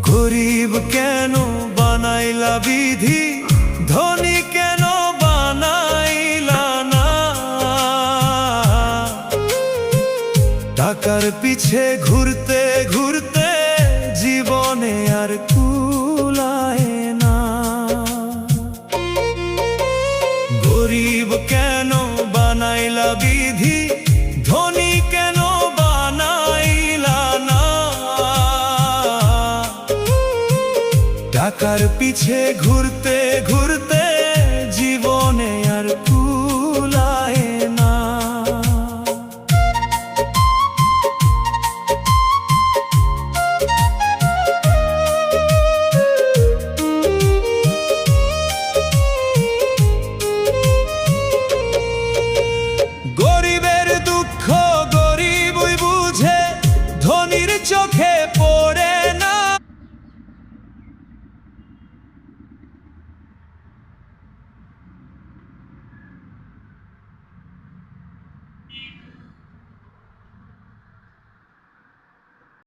গরিব কেন বানাইলা বিধি, ধনী কেন বানাইলা না? টাকার পিছে ঘুরতে ঘুরতে জীবনে আর কুলায় না। গরিব কেন বানাইলা বিধি, ধনী কেন বানাইলা না? টাকার পিছে ঘুরতে ঘুরতে